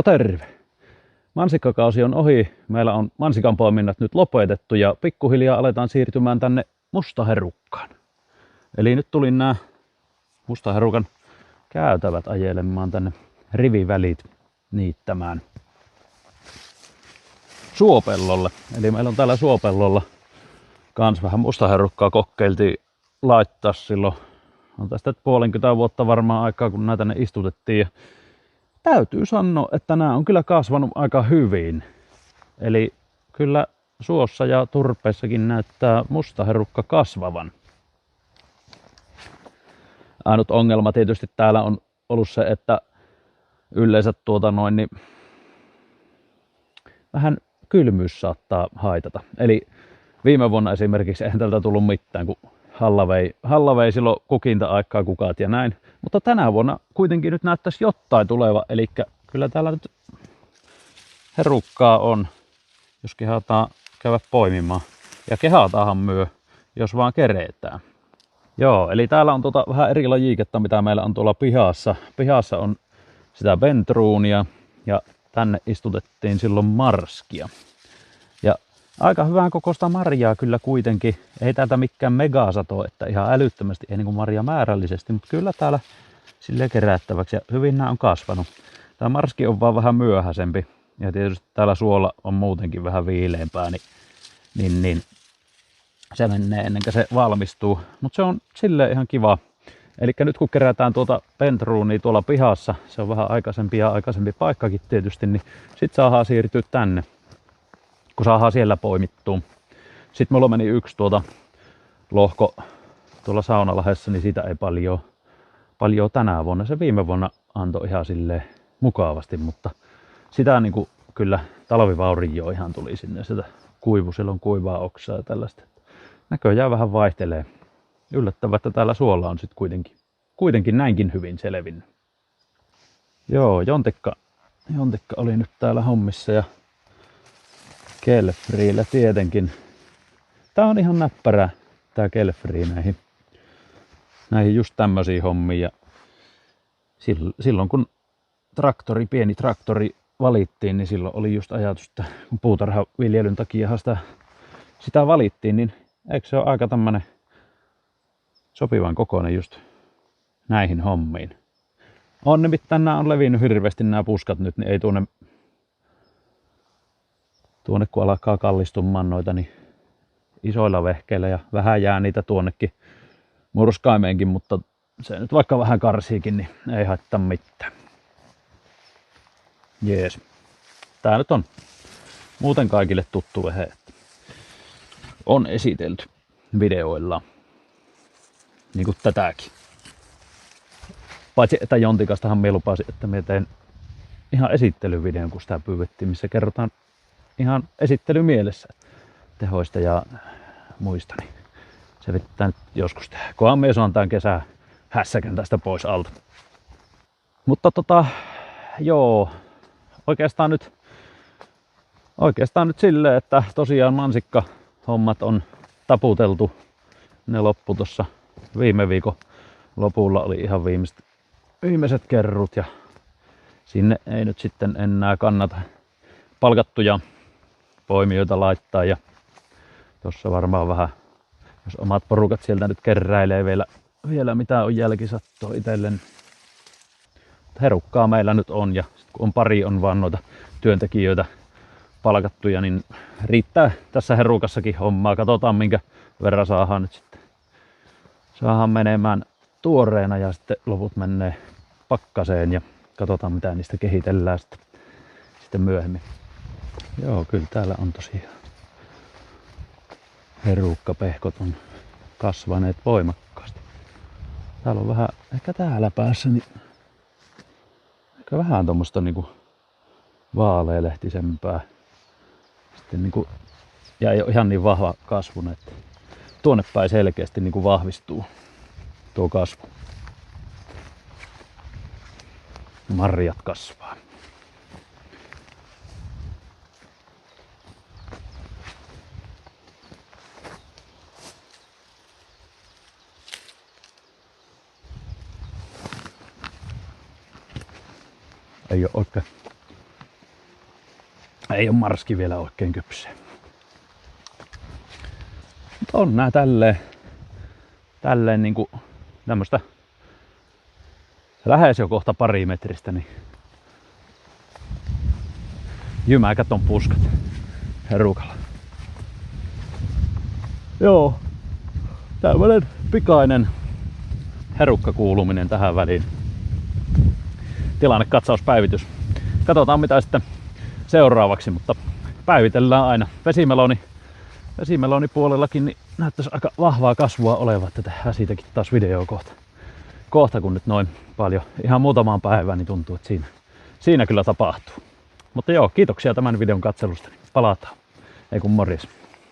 terve! Mansikkakausi on ohi. Meillä on mansikan poiminnat nyt lopetettu ja pikkuhiljaa aletaan siirtymään tänne mustaherukkaan. Eli nyt tulin nämä mustaherukan käytävät ajelemaan tänne rivivälit niittämään suopellolle. Eli meillä on täällä suopellolla kans vähän mustaherukkaa kokeiltiin laittaa silloin. On tästä puolenkymmentä vuotta varmaan aikaa, kun näitä tänne istutettiin. Ja täytyy sanoa, että nämä on kyllä kasvanut aika hyvin. Eli kyllä suossa ja turpeessakin näyttää mustaherukka kasvavan. Ainut ongelma tietysti täällä on ollut se, että yleensä niin vähän kylmyys saattaa haitata. Eli viime vuonna esimerkiksi eihän tältä tullut mitään, kun Halla vei silloin kukinta-aikaa kukat ja näin. Mutta tänä vuonna kuitenkin nyt näyttäisi jotain tuleva. Eli kyllä täällä nyt herukkaa on, jos kehataan käydä poimimaan. Ja kehataanhan myö, jos vaan keretään. Joo, eli täällä on vähän eri lajiketta, mitä meillä on tuolla pihassa. Pihassa on sitä bentruunia ja tänne istutettiin silloin marskia. Ja aika hyvän kokoista marjaa kyllä kuitenkin. Ei täältä mikään megasato, että ihan älyttömästi, ei niin marja määrällisesti, mutta kyllä täällä silleen kerättäväksi ja hyvin nämä on kasvanut. Tämä marski on vaan vähän myöhäisempi ja tietysti täällä suolla on muutenkin vähän viileämpää, niin se menee ennen kuin se valmistuu. Mutta se on silleen ihan kiva. Eli nyt kun kerätään tuota bentruunia tuolla pihassa, se on vähän aikaisempi paikkakin tietysti, niin sit saadaan siirtyä tänne, kun saadaan siellä poimittua. Sitten mulla meni yksi lohko tuolla Saunalahdessa, niin siitä ei paljon tänä vuonna. Se viime vuonna antoi ihan silleen mukavasti, mutta sitä niinku kyllä talvivaurio ihan tuli sinne. Sitä silloin kuivaa oksaa ja tällaista. Näköjään vähän vaihtelee. Yllättävää, että täällä suolla on sitten kuitenkin näinkin hyvin selvinnyt. Joo, Jontikka oli nyt täällä hommissa ja Kelfriillä tietenkin. Tää on ihan näppärä tää Kelfri näihin just tämmöisiin hommiin. Ja silloin kun pieni traktori valittiin, niin silloin oli just ajatus, että kun puutarhaviljelyn takia sitä valittiin, niin eikö se ole aika tämmönen sopivan kokoinen just näihin hommiin. On nimittäin nämä on levinnyt hirveästi nämä puskat nyt, niin ei tuonne kun alkaa kallistumaan noita, niin isoilla vehkeillä ja vähän jää niitä tuonnekin murskaimeenkin, mutta se nyt vaikka vähän karsiikin, niin ei haittaa mitään. Jees. Tää nyt on muuten kaikille tuttu vehe, että on esitelty videoilla. Niin kuin tätäkin. Paitsi että Jontikastahan me lupasin, että me teen ihan esittelyvideon, kun sitä pyydettiin, missä kerrotaan ihan esittelymielessä tehoista ja muista. Niin se pitää nyt joskus tehdä. Kunhan me saan tämän kesän hässäkän tästä pois alta. Mutta joo, oikeastaan nyt silleen, että tosiaan mansikkahommat on taputeltu. Ne loppu tuossa viime viikon lopulla oli ihan viimeiset kerrut ja sinne ei nyt sitten enää kannata palkattuja poimijoita laittaa ja tuossa varmaan vähän, jos omat porukat sieltä nyt keräilee vielä mitä on jälkisattoa itselleen. Herukkaa meillä nyt on ja kun on pari on vaan noita työntekijöitä palkattuja, niin riittää tässä herukassakin hommaa. Katsotaan minkä verran saadaan nyt sitten. Saadaan menemään tuoreena ja sitten loput menee pakkaseen ja katsotaan mitä niistä kehitellään sitten myöhemmin. Joo, kyllä täällä on tosiaan herukkapehkot on kasvaneet voimakkaasti. Täällä on vähän, ehkä täällä päässä, niin ehkä vähän tommoista niinku vaalealehtisempää. Sitten niinku, ja ei ole ihan niin vahva kasvu, että tuonne päin selkeästi niinku vahvistuu tuo kasvu. Marjat kasvaa. Ei ole oikein Ei ole marski vielä oikein kypsä. Mutta on nää tälleen niinku tämmöstä lähes jo kohta pari metristä, niin jymäkät on puskat herukalla. Joo, tämmönen pikainen herukkakuuluminen tähän väliin. Tilannekatsauspäivitys. Katsotaan mitä sitten seuraavaksi, mutta päivitellään aina. Vesimeloni puolellakin niin näyttäisi aika vahvaa kasvua olevan, että tehdään siitäkin taas video kohta kun nyt noin paljon, ihan muutamaan päivään, niin tuntuu, että siinä kyllä tapahtuu. Mutta joo, kiitoksia tämän videon katselusta. Palataan. Ei kun morjes.